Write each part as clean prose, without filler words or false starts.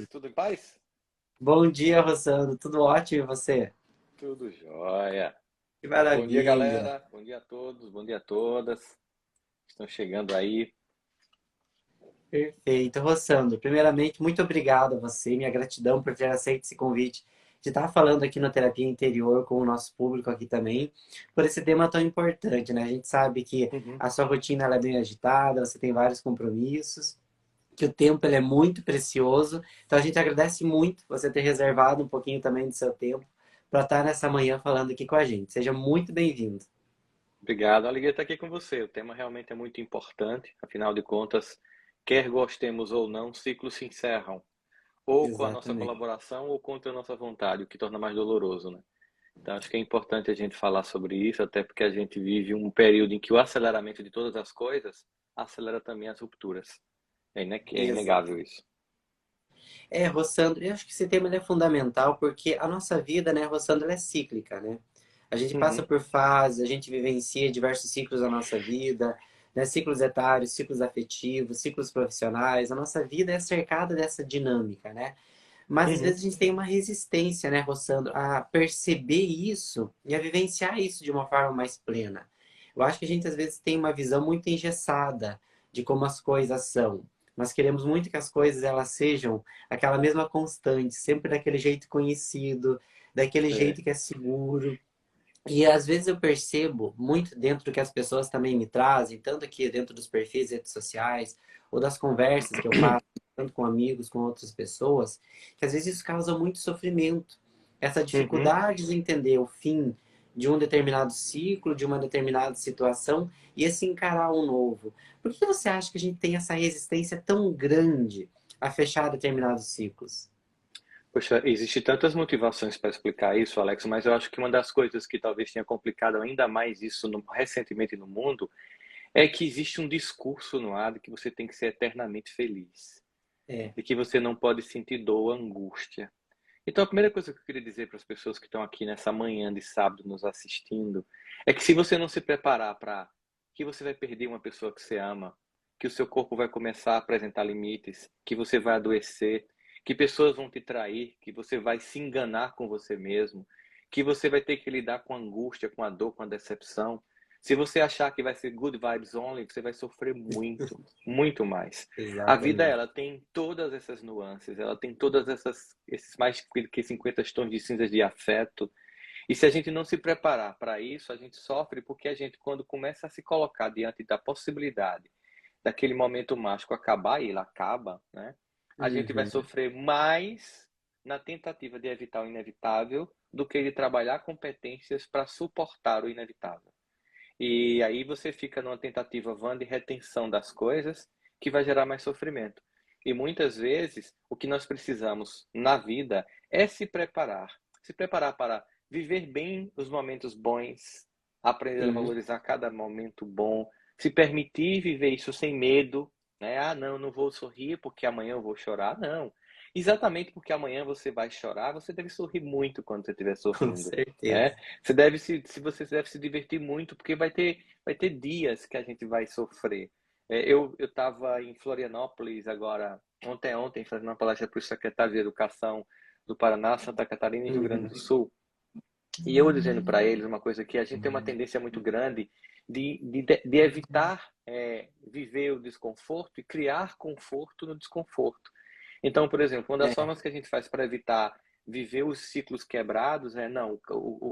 Tudo em paz? Bom dia, Rosando. Tudo ótimo e você? Tudo jóia. Que Bom dia, maravilha. galera. Bom dia a todos, bom dia a todas. Estão chegando aí. Perfeito. Rosando, primeiramente, muito obrigado a você. Minha gratidão por ter aceito esse convite de estar falando aqui na Terapia Interior com o nosso público aqui também, por esse tema tão importante, né? A gente sabe que Uhum. a sua rotina ela é bem agitada, você tem vários compromissos, que o tempo ele é muito precioso. Então a gente agradece muito você ter reservado um pouquinho também do seu tempo para estar nessa manhã falando aqui com a gente. Seja muito bem-vindo. Obrigado. A alegria estar aqui com você. O tema realmente é muito importante. Afinal de contas, quer gostemos ou não, ciclos se encerram. Ou com a nossa Exatamente. colaboração ou contra a nossa vontade, o que torna mais doloroso, né? Então, acho que é importante a gente falar sobre isso, até porque a gente vive um período em que o aceleramento de todas as coisas acelera também as rupturas. É Exato. inegável isso. Rossandro, eu acho que esse tema ele é fundamental porque a nossa vida, né, Rossandro, ela é cíclica, né? A gente passa Uhum. por fases, a gente vivencia diversos ciclos da nossa vida, né? Ciclos etários, ciclos afetivos, ciclos profissionais. A nossa vida é cercada dessa dinâmica, né? Mas às Uhum. vezes a gente tem uma resistência, né, Rossandro, a perceber isso e a vivenciar isso de uma forma mais plena. Eu acho que a gente às vezes tem uma visão muito engessada de como as coisas são. Nós queremos muito que as coisas elas sejam aquela mesma constante, sempre daquele jeito conhecido, daquele É. jeito que é seguro. E às vezes eu percebo muito dentro do que as pessoas também me trazem, tanto aqui dentro dos perfis de redes sociais, ou das conversas que eu faço, tanto com amigos, com outras pessoas, que às vezes isso causa muito sofrimento. Essa Uhum. dificuldade de entender o fim de um determinado ciclo, de uma determinada situação, e esse encarar um novo. Por que você acha que a gente tem essa resistência tão grande a fechar determinados ciclos? Poxa, existe tantas motivações para explicar isso, Alex, mas eu acho que uma das coisas que talvez tenha complicado ainda mais isso recentemente no mundo é que existe um discurso no ar de que você tem que ser eternamente feliz, É, de que você não pode sentir dor ou angústia. Então, a primeira coisa que eu queria dizer para as pessoas que estão aqui nessa manhã de sábado nos assistindo é que se você não se preparar para que você vai perder uma pessoa que você ama, que o seu corpo vai começar a apresentar limites, que você vai adoecer, que pessoas vão te trair, que você vai se enganar com você mesmo, que você vai ter que lidar com a angústia, com a dor, com a decepção. Se você achar que vai ser good vibes only, você vai sofrer muito, muito mais. A vida, exatamente. ela tem todas essas nuances, ela tem todas esses mais que 50 tons de cinzas de afeto. E se a gente não se preparar para isso, a gente sofre porque a gente, quando começa a se colocar diante da possibilidade daquele momento mágico acabar, e ele acaba, né? A gente vai Uhum. sofrer mais na tentativa de evitar o inevitável do que de trabalhar competências para suportar o inevitável. E aí você fica numa tentativa vã de retenção das coisas que vai gerar mais sofrimento. E muitas vezes o que nós precisamos na vida é se preparar para viver bem os momentos bons, aprender a Sim. valorizar cada momento bom, se permitir viver isso sem medo, né? Ah, não, não vou sorrir porque amanhã eu vou chorar. Não. Exatamente porque amanhã você vai chorar, você deve sorrir muito quando você estiver Com sorrindo, certeza. né? Você deve se divertir muito, porque vai ter dias que a gente vai sofrer. Eu estava em Florianópolis agora, ontem, fazendo uma palestra para o secretário de Educação do Paraná, Santa Catarina e Rio Grande do Uhum. Sul. E eu dizendo para eles uma coisa que a gente tem uma tendência muito grande de evitar viver o desconforto e criar conforto no desconforto. Então, por exemplo, uma das É, formas que a gente faz para evitar viver os ciclos quebrados é, não,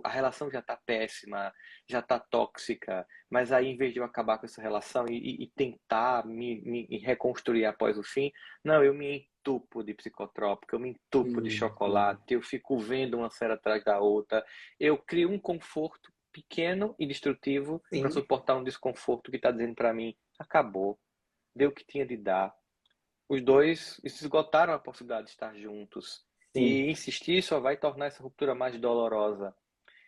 a relação já está péssima, já está tóxica, mas aí em vez de eu acabar com essa relação e tentar me reconstruir após o fim, não, eu me entupo de psicotrópico, eu me entupo de uhum. chocolate, eu fico vendo uma série atrás da outra, eu crio um conforto pequeno e destrutivo para Sim, suportar um desconforto que está dizendo para mim, acabou, deu o que tinha de dar. Os dois esgotaram a possibilidade de estar juntos. sim. E insistir só vai tornar essa ruptura mais dolorosa.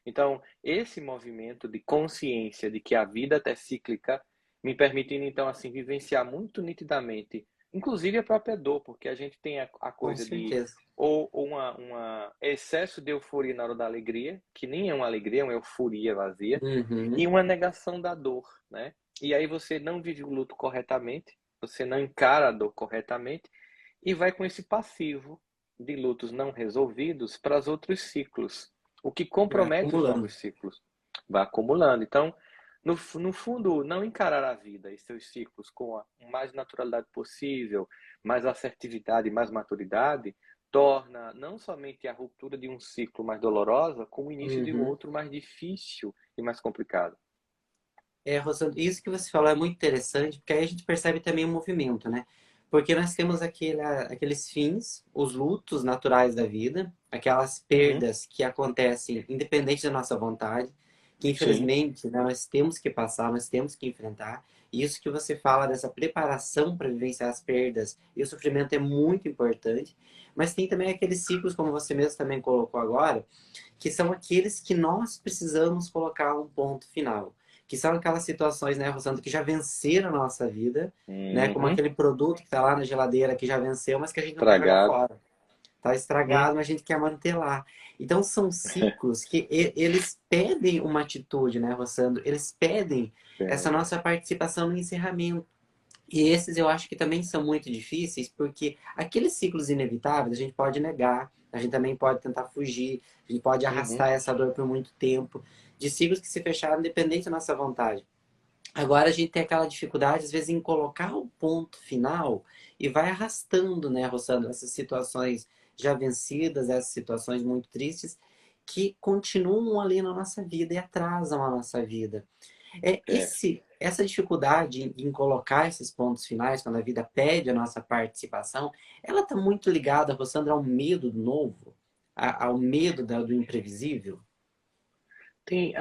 Então, esse movimento de consciência de que a vida é cíclica, me permitindo, então, assim, vivenciar muito nitidamente, inclusive a própria dor, porque a gente tem a Com coisa de certeza. ou uma excesso de euforia na hora da alegria, que nem é uma alegria, é uma euforia vazia, e Uhum. uma negação da dor, né? E aí você não vive o luto corretamente, você não encara a dor corretamente e vai com esse passivo. de lutos não resolvidos para os outros ciclos, o que Vai compromete os acumulando. novos ciclos. Vai acumulando. Então, no fundo, não encarar a vida e seus ciclos com a mais naturalidade possível, mais assertividade, mais maturidade, torna não somente a ruptura de um ciclo mais dolorosa, como o início de um Uhum. outro mais difícil e mais complicado. Rosângela, isso que você falou é muito interessante, porque aí a gente percebe também o movimento, né? Porque nós temos aqueles fins, os lutos naturais da vida, aquelas Uhum. perdas que acontecem independente da nossa vontade, que Sim, infelizmente, né, nós temos que passar, nós temos que enfrentar. E isso que você fala dessa preparação para vivenciar as perdas e o sofrimento é muito importante. Mas tem também aqueles ciclos, como você mesmo também colocou agora, que são aqueles que nós precisamos colocar um ponto final. Que são aquelas situações, né, Rosando, que já venceram a nossa vida, né? Como uhum. aquele produto que está lá na geladeira que já venceu, mas que a gente não quer jogar Estragado. fora. Está Uhum. estragado, mas a gente quer manter lá. Então são ciclos que eles pedem uma atitude, né, Rossandro? Eles pedem essa Entendo. nossa participação no encerramento. E esses eu acho que também são muito difíceis, porque aqueles ciclos inevitáveis a gente pode negar, a gente também pode tentar fugir, a gente pode Uhum. arrastar essa dor por muito tempo, de ciclos que se fecharam independente da nossa vontade. Agora a gente tem aquela dificuldade, às vezes, em colocar o ponto final e vai arrastando, né, Rossandro, essas situações já vencidas, essas situações muito tristes, que continuam ali na nossa vida e atrasam a nossa vida. É. Essa dificuldade em colocar esses pontos finais, quando a vida pede a nossa participação, ela está muito ligada, Rossandra, ao medo do novo, ao medo do imprevisível? Tem,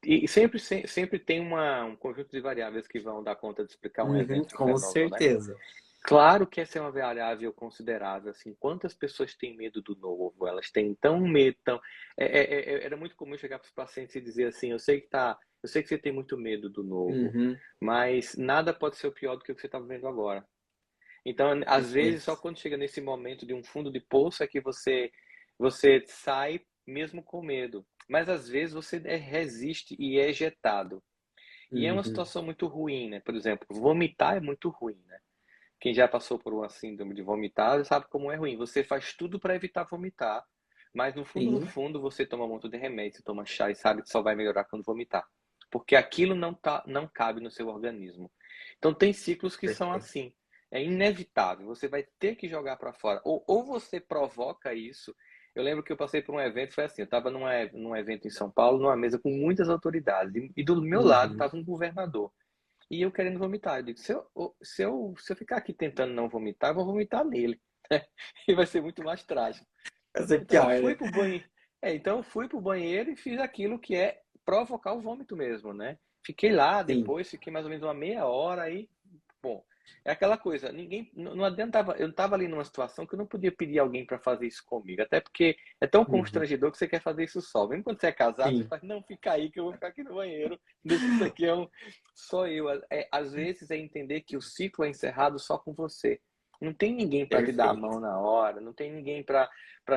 e sempre tem um conjunto de variáveis que vão dar conta de explicar um Uhum, evento, um com fenômeno, né? certeza. Claro que essa é uma variável considerável, assim, quantas pessoas têm medo do novo? Elas têm tão medo, tão... era muito comum chegar para os pacientes e dizer assim, eu sei que você tem muito medo do novo, Uhum, mas nada pode ser pior do que o que você está vivendo agora. Então, às vezes, perfeito. só quando chega nesse momento de um fundo de poço é que você sai mesmo com medo. Mas às vezes você resiste e é ejetado. E é uma Uhum, situação muito ruim, né? Por exemplo, vomitar é muito ruim, né? Quem já passou por uma síndrome de vomitar sabe como é ruim. Você faz tudo para evitar vomitar, mas no fundo, no sim, fundo, você toma um monte de remédio, você toma chá e sabe que só vai melhorar quando vomitar. Porque aquilo não cabe no seu organismo. Então tem ciclos que são perfeito. assim. É inevitável, você vai ter que jogar para fora. Ou você provoca isso. Eu lembro que eu passei por um evento, foi assim, eu estava num evento em São Paulo, numa mesa com muitas autoridades, e do meu lado Uhum, estava um governador. E eu querendo vomitar. Eu digo, se eu ficar aqui tentando não vomitar, eu vou vomitar nele. E vai ser muito mais trágico. essa é Então eu pior, fui né? pro banheiro. Então eu fui pro banheiro e fiz aquilo que é provocar o vômito mesmo, né? Fiquei lá, Sim, depois fiquei mais ou menos uma meia hora aí, bom, é aquela coisa, ninguém, não adiantava, eu estava ali numa situação que eu não podia pedir alguém para fazer isso comigo, até porque é tão uhum, constrangedor que você quer fazer isso só. Mesmo quando você é casado, você sim, faz, não, fica aí que eu vou ficar aqui no banheiro, deixa isso aqui, só eu. Às vezes é entender que o ciclo é encerrado só com você. Não tem ninguém para te dar a perfeito. mão na hora, não tem ninguém para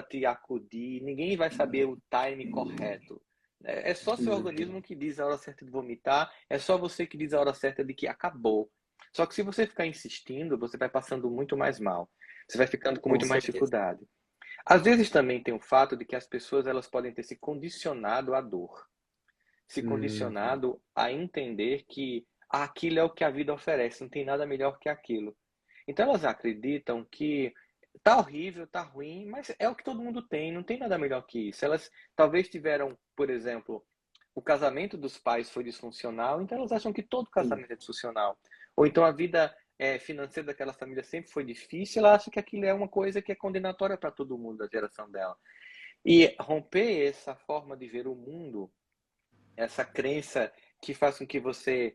te acudir, ninguém vai saber o time correto. É só seu Uhum, organismo que diz a hora certa de vomitar, é só você que diz a hora certa de que acabou. Só que se você ficar insistindo, você vai passando muito mais mal. Você vai ficando com com muito mais certeza. dificuldade. Às vezes também tem o fato de que as pessoas elas podem ter se condicionado à dor, se Uhum, condicionado a entender que aquilo é o que a vida oferece, não tem nada melhor que aquilo. Então elas acreditam que tá horrível, tá ruim, mas é o que todo mundo tem, não tem nada melhor que isso. Elas talvez tiveram, por exemplo, o casamento dos pais foi disfuncional, então elas acham que todo sim, casamento é disfuncional. Ou então a vida financeira daquela família sempre foi difícil, ela acha que aquilo é uma coisa que é condenatória para todo mundo da geração dela. E romper essa forma de ver o mundo, essa crença que faz com que você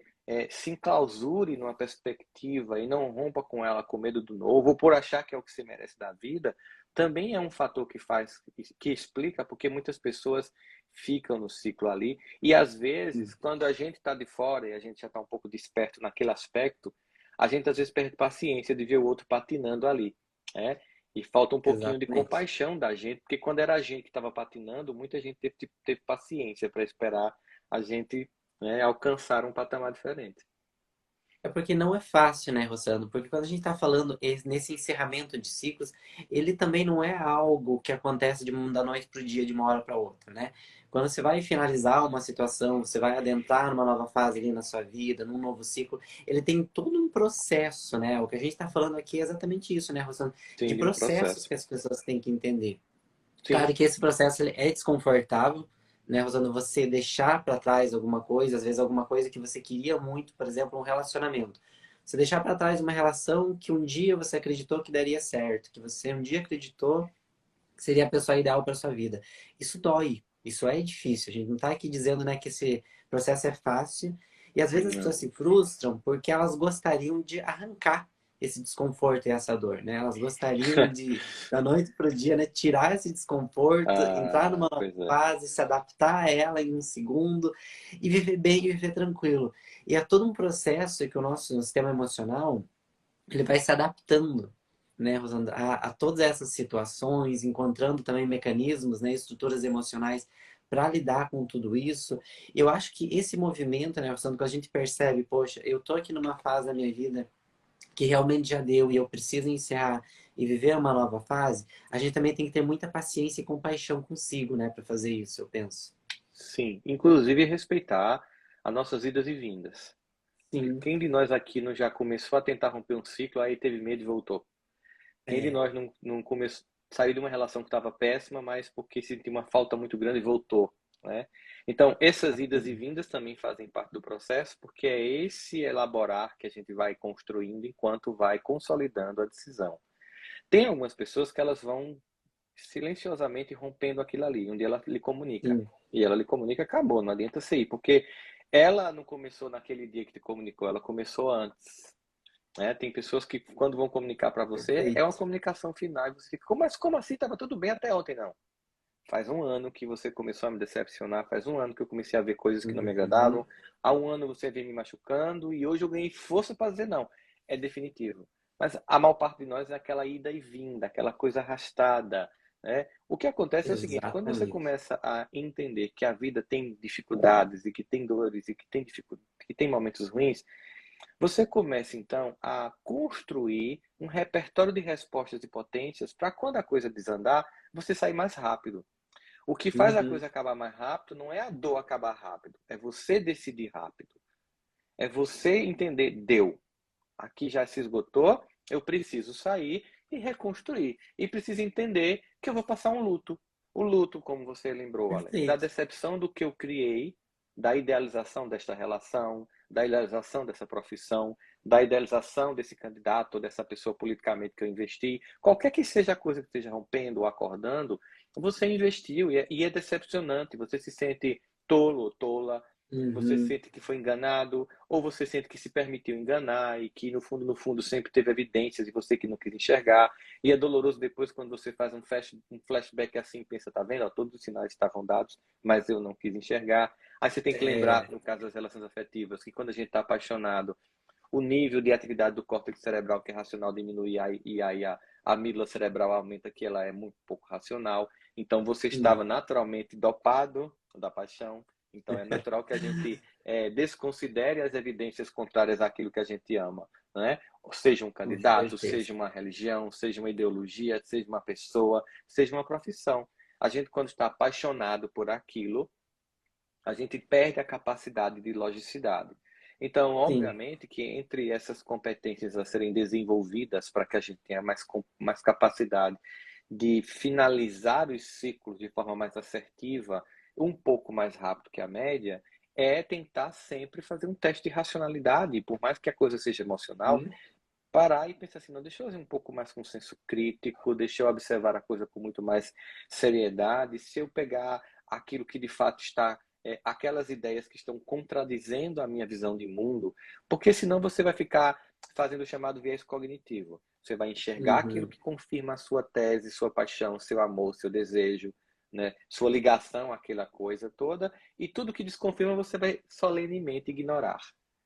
se enclausure numa perspectiva e não rompa com ela com medo do novo, ou por achar que é o que você merece da vida, também é um fator que explica porque muitas pessoas ficam no ciclo ali. E às vezes, uhum, quando a gente está de fora e a gente já está um pouco desperto naquele aspecto, a gente às vezes perde paciência de ver o outro patinando ali, né? E falta um pouquinho de exatamente. compaixão da gente, porque quando era a gente que estava patinando, muita gente teve paciência para esperar a gente, né, alcançar um patamar diferente. É porque não é fácil, né, Rossano? Porque quando a gente está falando nesse encerramento de ciclos, ele também não é algo que acontece da noite para o dia, de uma hora para outra, né? Quando você vai finalizar uma situação, você vai adentrar numa nova fase ali na sua vida, num novo ciclo, ele tem todo um processo, né? O que a gente está falando aqui é exatamente isso, né, Rossano? De Sim, de um processos processo. que as pessoas têm que entender. Sim, Claro que esse processo ele é desconfortável, né, Rosana? Você deixar para trás alguma coisa, às vezes alguma coisa que você queria muito, por exemplo, um relacionamento. Você deixar para trás uma relação que um dia você acreditou que daria certo, que você um dia acreditou que seria a pessoa ideal para sua vida. Isso dói, isso é difícil. A gente não está aqui dizendo, né, que esse processo é fácil. E às vezes as pessoas não. se frustram porque elas gostariam de arrancar esse desconforto e essa dor, né? Elas gostariam de, da noite para o dia, né, tirar esse desconforto, entrar Ah, numa nova pois é. fase, se adaptar a ela em um segundo e viver bem e viver tranquilo. E é todo um processo que o nosso sistema emocional ele vai se adaptando, né, Rosandra, a todas essas situações, encontrando também mecanismos, né, estruturas emocionais para lidar com tudo isso. Eu acho que esse movimento, né, Rosandra, quando a gente percebe, poxa, eu tô aqui numa fase da minha vida que realmente já deu e eu preciso encerrar e viver uma nova fase, a gente também tem que ter muita paciência e compaixão consigo, né, para fazer isso, eu penso. Sim, inclusive respeitar as nossas idas e vindas. Sim, Quem de nós aqui não já começou a tentar romper um ciclo, aí teve medo e voltou? Quem de é, nós não começou, saiu de uma relação que estava péssima, mas porque sentiu uma falta muito grande e voltou, né? Então, essas idas e exatamente. vindas também fazem parte do processo, porque é esse elaborar que a gente vai construindo enquanto vai consolidando a decisão. Tem algumas pessoas que elas vão silenciosamente rompendo aquilo ali, onde ela lhe comunica. Sim, E ela lhe comunica, acabou, não adianta você ir, porque ela não começou naquele dia que te comunicou, ela começou antes. Né? Tem pessoas que, quando vão comunicar para você, é uma perfeito. comunicação final. E você fica, mas como assim? Estava tudo bem até ontem, não. Faz um ano que você começou a me decepcionar, faz um ano que eu comecei a ver coisas que não me Uhum. agradavam, há um ano você vem me machucando e hoje eu ganhei força para dizer não. É definitivo. Mas a maior parte de nós é aquela ida e vinda, aquela coisa arrastada. Né? O que acontece é o seguinte: quando você Exatamente. começa a entender que a vida tem dificuldades e que tem dores e que tem momentos ruins, você começa então a construir um repertório de respostas e potências para quando a coisa desandar, você sair mais rápido. O que faz a Uhum. coisa acabar mais rápido não é a dor acabar rápido, é você decidir rápido. É você entender, deu, aqui já se esgotou, eu preciso sair e reconstruir. E preciso entender que eu vou passar um luto. O luto, como você lembrou, Alex, da Perfeito. decepção do que eu criei, da idealização desta relação, da idealização dessa profissão, da idealização desse candidato ou dessa pessoa politicamente que eu investi. Qualquer que seja a coisa que esteja rompendo ou acordando, você investiu e é decepcionante. Você se sente tolo ou tola, você Uhum. sente que foi enganado, ou você sente que se permitiu enganar e que no fundo, sempre teve evidências e você que não quis enxergar. E é doloroso depois quando você faz um flashback assim, pensa, tá vendo? Ó, todos os sinais estavam dados, mas eu não quis enxergar. Aí você tem que lembrar, É, no caso das relações afetivas, que quando a gente está apaixonado, o nível de atividade do córtex cerebral, que é racional, diminui e aí a amígdala cerebral aumenta, que ela é muito pouco racional. Então você sim. estava naturalmente dopado da paixão, então é natural que a gente desconsidere as evidências contrárias àquilo que a gente ama, né? Seja um Com candidato, certeza. seja uma religião, seja uma ideologia, seja uma pessoa, seja uma profissão. A gente, quando está apaixonado por aquilo, a gente perde a capacidade de logicidade. Então, Sim. obviamente que entre essas competências a serem desenvolvidas para que a gente tenha mais capacidade de finalizar os ciclos de forma mais assertiva, um pouco mais rápido que a média, é tentar sempre fazer um teste de racionalidade, por mais que a coisa seja emocional, Hum, parar e pensar assim, não, deixa eu fazer um pouco mais com senso crítico, deixa eu observar a coisa com muito mais seriedade, se eu pegar aquilo que de fato está, aquelas ideias que estão contradizendo a minha visão de mundo, porque senão você vai ficar fazendo o chamado viés cognitivo. Você vai enxergar aquilo uhum. que confirma a sua tese, sua paixão, seu amor, seu desejo, né? Sua ligação àquela coisa toda, e tudo que desconfirma você vai solenemente ignorar.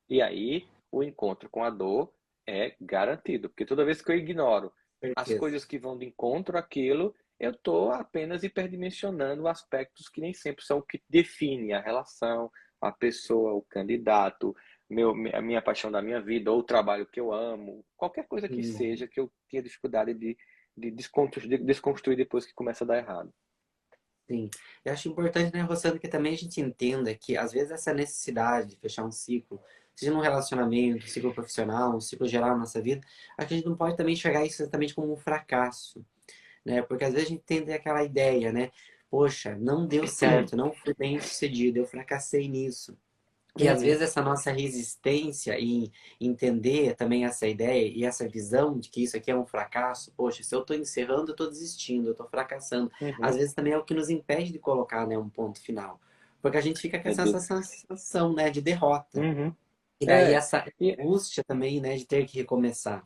E aí, o encontro com a dor é garantido, porque toda vez que eu ignoro as Certeza. coisas que vão de encontro àquilo, eu estou apenas hiperdimensionando aspectos que nem sempre são o que define a relação, a pessoa, o candidato, a minha paixão da minha vida, ou o trabalho que eu amo, qualquer coisa que Uhum. seja que eu tinha dificuldade de desconstruir depois que começa a dar errado. Sim. Eu acho importante, né, Rossano, que também a gente entenda que, às vezes, essa necessidade de fechar um ciclo, seja num relacionamento, um ciclo profissional, um ciclo geral na nossa vida, a gente não pode também enxergar isso exatamente como um fracasso, né? Porque, às vezes, a gente tem aquela ideia, né? Poxa, não deu certo, não fui bem sucedido, eu fracassei nisso. E às Uhum, vezes essa nossa resistência em entender também essa ideia e essa visão de que isso aqui é um fracasso, poxa, se eu estou encerrando, eu estou desistindo, eu estou fracassando. Às uhum. vezes também é o que nos impede de colocar, né, um ponto final. Porque a gente fica com É essa sensação, né, de derrota. uhum. E daí É, essa e angústia também, né, de ter que recomeçar.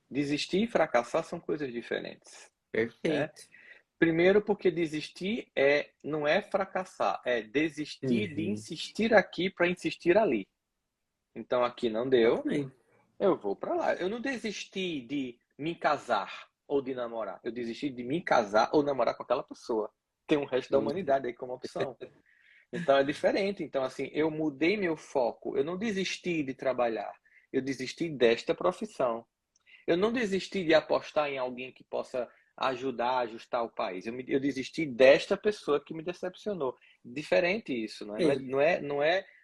desistir e fracassar são coisas diferentes, né? Perfeito. Primeiro porque desistir não é fracassar, é desistir de Uhum. insistir aqui para insistir ali. Então aqui não deu, Exatamente. eu vou para lá. Eu não desisti de me casar ou de namorar. Eu desisti de me casar ou namorar com aquela pessoa. Tem o resto da Uhum. humanidade aí como opção. Então é diferente. Então, assim, eu mudei meu foco. Eu não desisti de trabalhar. Eu desisti desta profissão. Eu não desisti de apostar em alguém que possa ajudar a ajustar o país. Eu desisti desta pessoa que me decepcionou. Diferente isso, não é? Sim.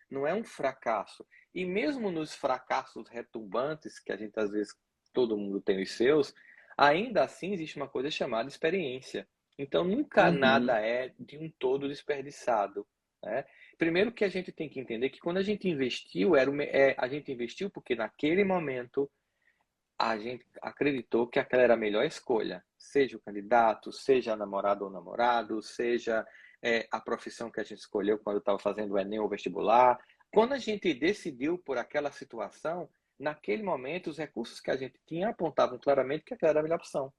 Não é um fracasso. E mesmo nos fracassos retumbantes, que a gente às vezes todo mundo tem os seus, ainda assim existe uma coisa chamada experiência. Então nunca Uhum. nada é de um todo desperdiçado, né? Primeiro que a gente tem que entender que quando a gente investiu, a gente investiu porque naquele momento a gente acreditou que aquela era a melhor escolha, seja o candidato, seja a namorada ou namorado, seja a profissão que a gente escolheu quando estava fazendo o Enem ou vestibular. Quando a gente decidiu por aquela situação, naquele momento, os recursos que a gente tinha apontavam claramente que aquela era a melhor opção.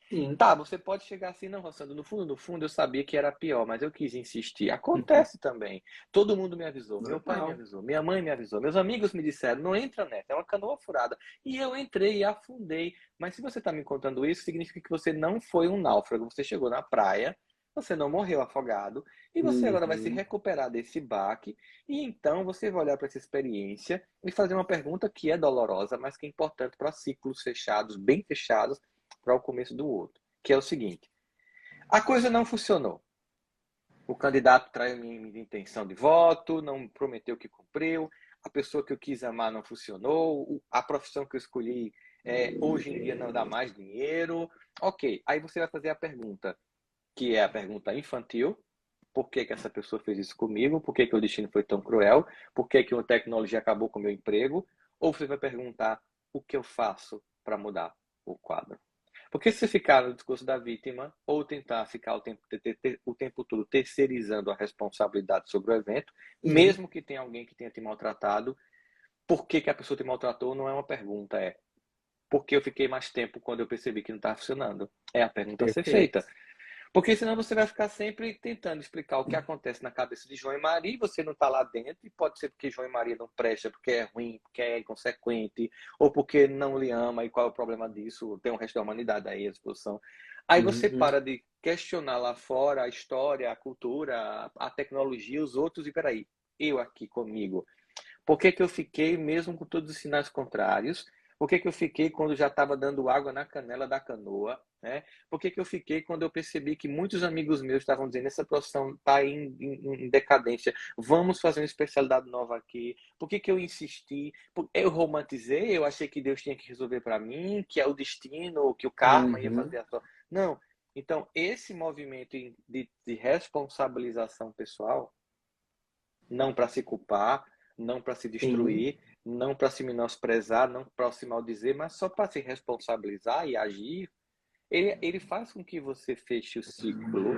Sim. Tá, você pode chegar assim, não, Rossandro, no fundo eu sabia que era pior, mas eu quis insistir. Uhum. Acontece também. Todo mundo me avisou, meu pai me Normal. avisou, minha mãe me avisou, meus amigos me disseram, não entra nessa, é uma canoa furada. E eu entrei e afundei. Mas se você está me contando isso, significa que você não foi um náufrago, você chegou na praia, você não morreu afogado, e você agora vai se Uhum. recuperar desse baque, e então você vai olhar para essa experiência e fazer uma pergunta que é dolorosa, mas que é importante para ciclos fechados, bem fechados, para o começo do outro, que é o seguinte: a coisa não funcionou. O candidato traiu minha intenção de voto, não prometeu que cumpriu, a pessoa que eu quis amar não funcionou, a profissão que eu escolhi hoje em dia não dá mais dinheiro. Ok, aí você vai fazer a pergunta, que é a pergunta infantil: por que que essa pessoa fez isso comigo? Por que que o destino foi tão cruel? Por que que uma tecnologia acabou com o meu emprego? Ou você vai perguntar: o que eu faço para mudar o quadro? Porque se ficar no discurso da vítima, ou tentar ficar o tempo todo terceirizando a responsabilidade sobre o evento, Sim. mesmo que tenha alguém que tenha te maltratado, por que que a pessoa te maltratou não é uma pergunta, é por que eu fiquei mais tempo quando eu percebi que não estava funcionando? É a pergunta a ser feita. Perfeito. Porque senão você vai ficar sempre tentando explicar o que acontece na cabeça de João e Maria, e você não está lá dentro, e pode ser porque João e Maria não presta, porque é ruim, porque é inconsequente, ou porque não lhe ama, e qual é o problema disso? Tem o resto da humanidade aí à disposição. Aí você Uhum. para de questionar lá fora a história, a cultura, a tecnologia, os outros, e peraí, eu aqui comigo, por que que eu fiquei mesmo com todos os sinais contrários? Por que que eu fiquei quando já estava dando água na canela da canoa? Né? Por que que eu fiquei quando eu percebi que muitos amigos meus estavam dizendo essa profissão está em decadência, vamos fazer uma especialidade nova aqui? Por que que eu insisti? Eu romantizei, eu achei que Deus tinha que resolver para mim, que é o destino, que o karma ia Uhum. fazer a sua... Não. Então, esse movimento de responsabilização pessoal, não para se culpar, não para se Sim. destruir, não para se menosprezar, não para se maldizer, mas só para se responsabilizar e agir, ele faz com que você feche o ciclo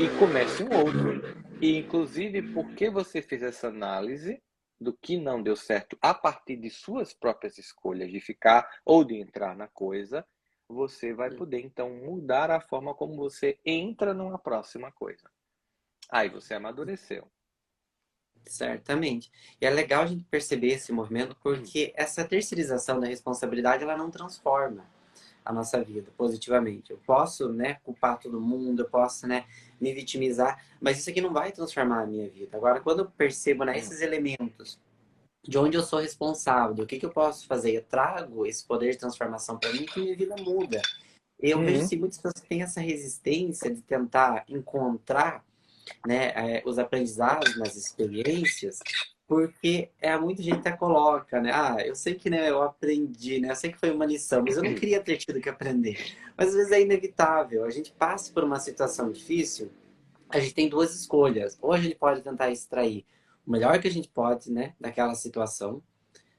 e comece um outro. E, inclusive, porque você fez essa análise do que não deu certo a partir de suas próprias escolhas de ficar ou de entrar na coisa, você vai poder, então, mudar a forma como você entra numa próxima coisa. Aí você amadureceu. Certamente. E é legal a gente perceber esse movimento porque essa terceirização da responsabilidade ela não transforma a nossa vida positivamente. Eu posso, né, culpar todo mundo, eu posso, né, me vitimizar, mas isso aqui não vai transformar a minha vida. Agora, quando eu percebo, né, esses elementos de onde eu sou responsável, do que eu posso fazer. Eu trago esse poder de transformação para mim que minha vida muda. Eu vejo Uhum, assim, muitas pessoas que têm essa resistência de tentar encontrar, né, os aprendizados nas experiências, porque muita gente até coloca, né? Ah, eu sei que né, eu aprendi, né? Eu sei que foi uma lição, mas eu não queria ter tido que aprender. Mas às vezes é inevitável. A gente passa por uma situação difícil, a gente tem duas escolhas. Ou a gente pode tentar extrair o melhor que a gente pode, né, daquela situação,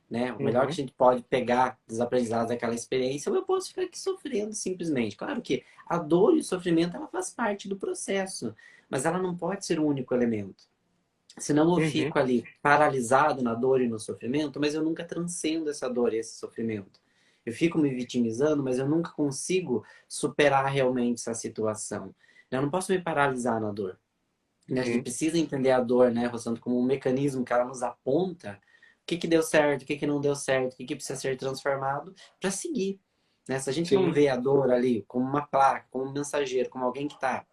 né? O melhor que a uhum, gente pode pegar dos aprendizados daquela experiência, ou eu posso ficar aqui sofrendo simplesmente. Claro que a dor e o sofrimento ela faz parte do processo, mas ela não pode ser o único elemento. Senão eu uhum. fico ali paralisado na dor e no sofrimento, mas eu nunca transcendo essa dor e esse sofrimento. Eu fico me vitimizando, mas eu nunca consigo superar realmente essa situação. Eu não posso me paralisar na dor. A gente Uhum. precisa entender a dor, né, Rosando, como um mecanismo que ela nos aponta o que que deu certo, o que que não deu certo, o que que precisa ser transformado para seguir. Né? Se a gente não Sim, vê a dor ali como uma placa, como um mensageiro, como alguém que está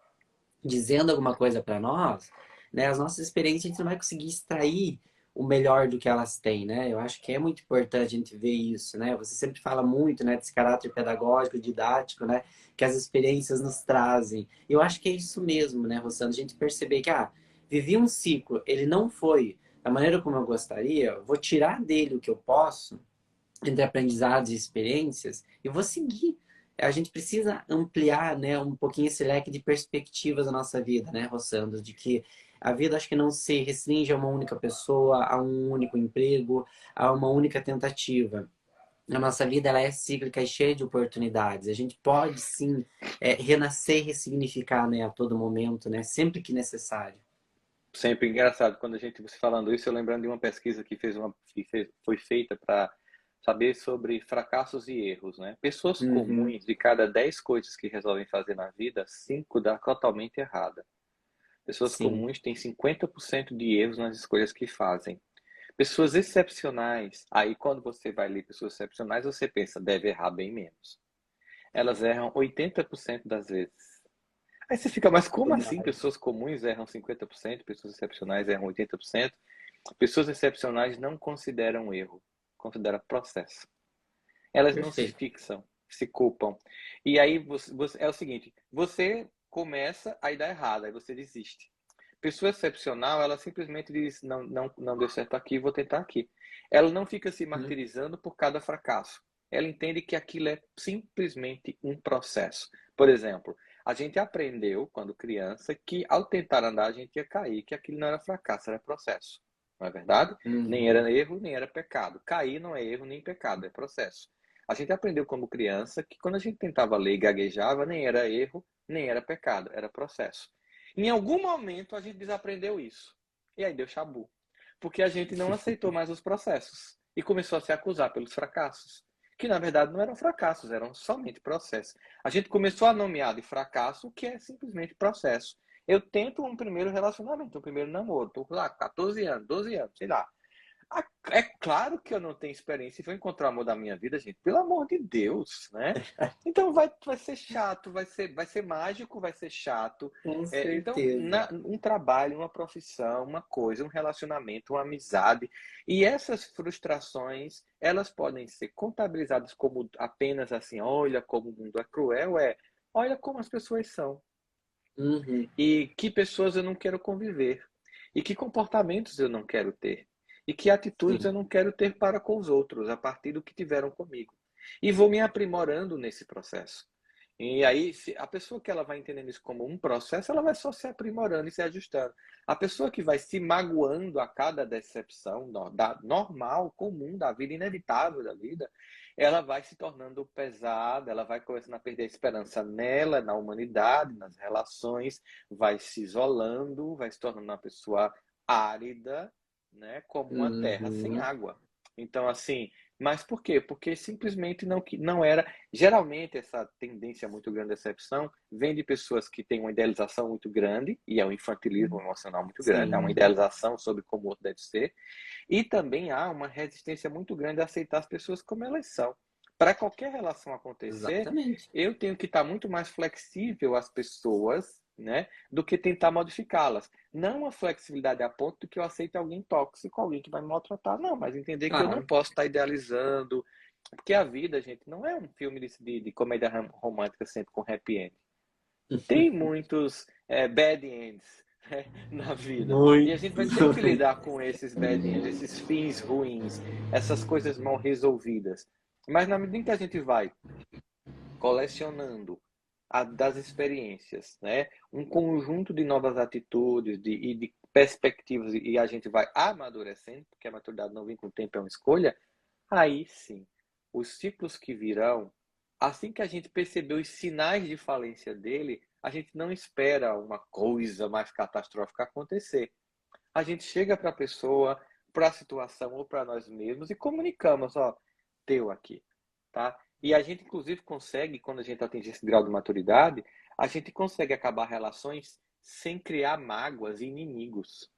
dizendo alguma coisa para nós, né, as nossas experiências a gente não vai conseguir extrair o melhor do que elas têm, né? Eu acho que é muito importante a gente ver isso, né? Você sempre fala muito, né, desse caráter pedagógico, didático, né, que as experiências nos trazem. Eu acho que é isso mesmo, né, Rossano? A gente perceber que, vivi um ciclo, ele não foi da maneira como eu gostaria, vou tirar dele o que eu posso, entre aprendizados e experiências, e vou seguir. A gente precisa ampliar, né, um pouquinho esse leque de perspectivas da nossa vida, né, Rossandro? De que a vida acho que não se restringe a uma única pessoa, a um único emprego, a uma única tentativa. A nossa vida ela é cíclica e cheia de oportunidades. A gente pode sim renascer e ressignificar, né, a todo momento, né, sempre que necessário. sempre engraçado. Quando a gente você falando isso, eu lembrando de uma pesquisa foi feita para saber sobre fracassos e erros, né? Pessoas Uhum, comuns, de cada 10 coisas que resolvem fazer na vida, 5 dá totalmente errada. Pessoas sim. comuns têm 50% de erros nas escolhas que fazem. Pessoas excepcionais, aí quando você vai ler pessoas excepcionais, você pensa, deve errar bem menos. Elas erram 80% das vezes. Aí você fica, mas como assim? Verdade. Pessoas comuns erram 50%, pessoas excepcionais erram 80%. Pessoas excepcionais não consideram erro, consideram processo. Elas não se Perfeito. fixam, se culpam. E aí é o seguinte, você começa, aí dá errado, aí você desiste. Pessoa excepcional, ela simplesmente diz, não, não, não deu certo aqui, vou tentar aqui. Ela não fica se Uhum. martirizando por cada fracasso. Ela entende que aquilo é simplesmente um processo. Por exemplo, a gente aprendeu, quando criança, que ao tentar andar a gente ia cair, que aquilo não era fracasso, era processo. Não é verdade? Nem Uhum. era erro, nem era pecado. Cair não é erro nem pecado, é processo. A gente aprendeu como criança que quando a gente tentava ler e gaguejava, nem era erro, nem era pecado, era processo. Em algum momento a gente desaprendeu isso. E aí deu chabu. Porque a gente não aceitou mais os processos e começou a se acusar pelos fracassos. Que na verdade não eram fracassos, eram somente processos. A gente começou a nomear de fracasso o que é simplesmente processo. Eu tento um primeiro relacionamento, um primeiro namoro. Estou lá, 14 anos, 12 anos, sei lá. É claro que eu não tenho experiência e vou encontrar o amor da minha vida, gente. Pelo amor de Deus, né? Então vai ser chato, vai ser mágico, vai ser chato. Com Então, certeza. um trabalho, uma profissão, uma coisa, um relacionamento, uma amizade. E essas frustrações, elas podem ser contabilizadas como apenas assim, olha como o mundo é cruel, olha como as pessoas são. Uhum. E que pessoas eu não quero conviver. E que comportamentos eu não quero ter. E que atitudes eu Sim. não quero ter para com os outros, a partir do que tiveram comigo. E vou me aprimorando nesse processo. E aí, se a pessoa que ela vai entendendo isso como um processo, ela vai só se aprimorando e se ajustando. A pessoa que vai se magoando a cada decepção normal, comum da vida, inevitável da vida, ela vai se tornando pesada, ela vai começando a perder a esperança nela, na humanidade, nas relações, vai se isolando, vai se tornando uma pessoa árida, né, como uma terra sem Uhum. água. Então, assim, mas por quê? Porque simplesmente não era. Geralmente, essa tendência muito grande de decepção vem de pessoas que têm uma idealização muito grande, e é um infantilismo emocional muito grande, é uma Sim. idealização sobre como o outro deve ser, e também há uma resistência muito grande a aceitar as pessoas como elas são. para qualquer relação acontecer, Exatamente. eu tenho que estar muito mais flexível às pessoas, né, do que tentar modificá-las. Não uma flexibilidade a ponto de que eu aceite alguém tóxico, alguém que vai me maltratar, não, mas entender que eu não Claro. posso estar idealizando, porque a vida, gente, não é um filme de comédia romântica sempre com happy end. Tem muitos bad ends, né, na vida. E a Muito. gente vai ter que lidar com esses bad ends, esses fins ruins, essas coisas mal resolvidas. Mas na medida em que a gente vai colecionando das experiências, né, um conjunto de novas atitudes e de perspectivas, e a gente vai amadurecendo, porque a maturidade não vem com o tempo, é uma escolha, aí sim, os ciclos que virão, assim que a gente percebeu os sinais de falência dele, a gente não espera uma coisa mais catastrófica acontecer. A gente chega para a pessoa, para a situação ou para nós mesmos e comunicamos, ó, teu aqui, tá? E a gente inclusive consegue, quando a gente atinge esse grau de maturidade, a gente consegue acabar relações sem criar mágoas e inimigos.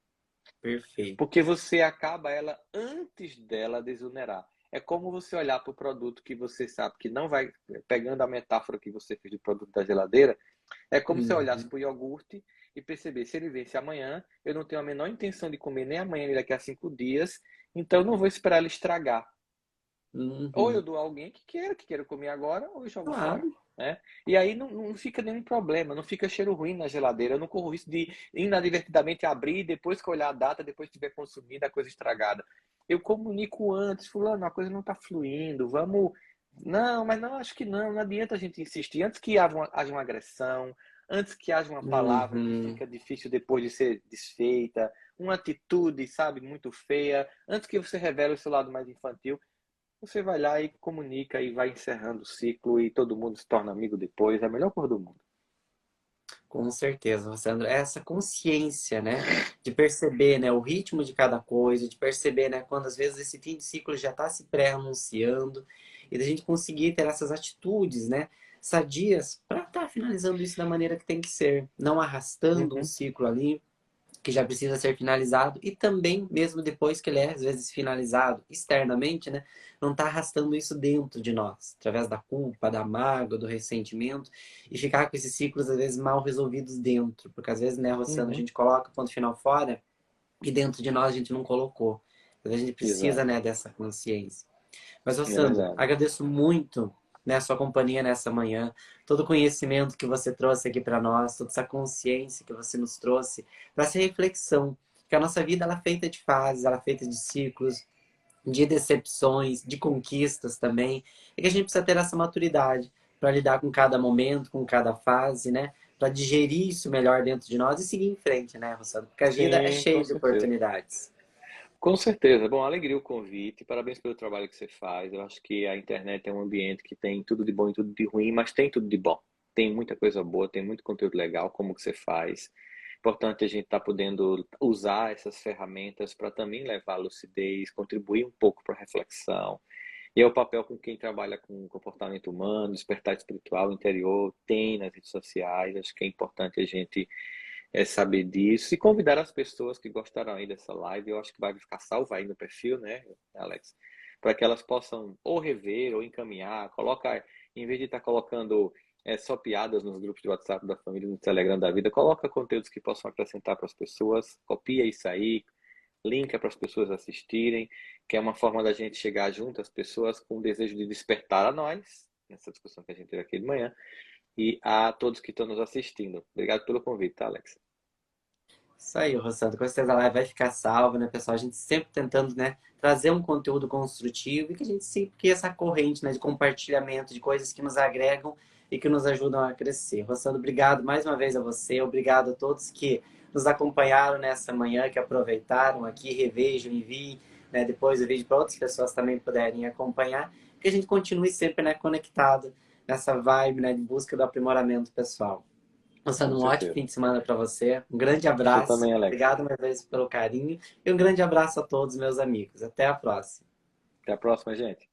Perfeito. Porque você acaba ela antes dela desonerar. É como você olhar para o produto que você sabe que não vai, pegando a metáfora que você fez do produto da geladeira, é como se eu olhasse Uhum. para o iogurte e perceber, se ele vence amanhã, eu não tenho a menor intenção de comer nem amanhã, nem daqui a 5 dias, então eu não vou esperar ele estragar. Ou eu Uhum. dou a alguém que queira comer agora, ou eu jogo fora. Claro. Né? E aí não fica nenhum problema, não fica cheiro ruim na geladeira. Eu não corro risco de inadvertidamente abrir, depois que eu olhar a data, depois que tiver consumido, a coisa estragada. Eu comunico antes, fulano, a coisa não está fluindo, vamos. Não, mas não, acho que não adianta a gente insistir. Antes que haja uma agressão, antes que haja uma palavra que Uhum. fica difícil depois de ser desfeita, uma atitude, sabe, muito feia, antes que você revele o seu lado mais infantil, você vai lá e comunica e vai encerrando o ciclo e todo mundo se torna amigo depois. É a melhor coisa do mundo. Com certeza, Sandra. Essa consciência, né, de perceber, né, o ritmo de cada coisa, de perceber, né, quando às vezes esse fim de ciclo já está se pré-anunciando e da gente conseguir ter essas atitudes, né, sadias para estar finalizando isso da maneira que tem que ser, não arrastando um Uhum. ciclo ali que já precisa ser finalizado e também, mesmo depois que ele é, às vezes, finalizado externamente, né, não está arrastando isso dentro de nós, através da culpa, da mágoa, do ressentimento, e ficar com esses ciclos, às vezes, mal resolvidos dentro, porque às vezes, né, Rossano, a Uhum. gente coloca o ponto final fora e dentro de nós a gente não colocou. Às vezes a gente precisa, Exato. né, dessa consciência. Mas, ô É Sandro, verdade. agradeço muito, né, a sua companhia nessa manhã, todo o conhecimento que você trouxe aqui para nós, toda essa consciência que você nos trouxe, para essa reflexão, que a nossa vida ela é feita de fases, ela é feita de ciclos, de decepções, de conquistas também, e que a gente precisa ter essa maturidade para lidar com cada momento, com cada fase, né? Para digerir isso melhor dentro de nós e seguir em frente, né, Rossano? Porque a vida é Sim, com cheia de certeza. oportunidades. Com certeza. Bom, alegria o convite. Parabéns pelo trabalho que você faz. Eu acho que a internet é um ambiente que tem tudo de bom e tudo de ruim, mas tem tudo de bom. Tem muita coisa boa, tem muito conteúdo legal, como que você faz. Importante a gente estar podendo usar essas ferramentas para também levar a lucidez, contribuir um pouco para a reflexão. E é o papel com quem trabalha com comportamento humano, despertar espiritual interior, tem nas redes sociais. Acho que é importante a gente saber disso e convidar as pessoas que gostaram aí dessa live. Eu acho que vai ficar salvo aí no perfil, né, Alex? Para que elas possam ou rever ou encaminhar. Coloca, em vez de estar colocando só piadas nos grupos de WhatsApp da família, no Telegram da vida, coloca conteúdos que possam acrescentar para as pessoas. Copia isso aí, linka para as pessoas assistirem, que é uma forma da gente chegar junto às pessoas com o desejo de despertar a nós, nessa discussão que a gente teve aqui de manhã, e a todos que estão nos assistindo. Obrigado pelo convite, tá, Alex? Isso aí, Rossandro. Com certeza a live vai ficar salva, né, pessoal? A gente sempre tentando, né, trazer um conteúdo construtivo e que a gente sempre cria essa corrente, né, de compartilhamento de coisas que nos agregam e que nos ajudam a crescer. Rossandro, obrigado mais uma vez a você. Obrigado a todos que nos acompanharam nessa manhã, que aproveitaram aqui, revejam, enviem, né, depois o vídeo para outras pessoas também puderem acompanhar. Que a gente continue sempre, né, conectado nessa vibe, né, de busca do aprimoramento pessoal. Com Passando um ótimo certeza. fim de semana para você. Um grande Você abraço. também, Alex. Obrigado mais uma vez pelo carinho. E um grande abraço a todos, meus amigos. Até a próxima. Até a próxima, gente.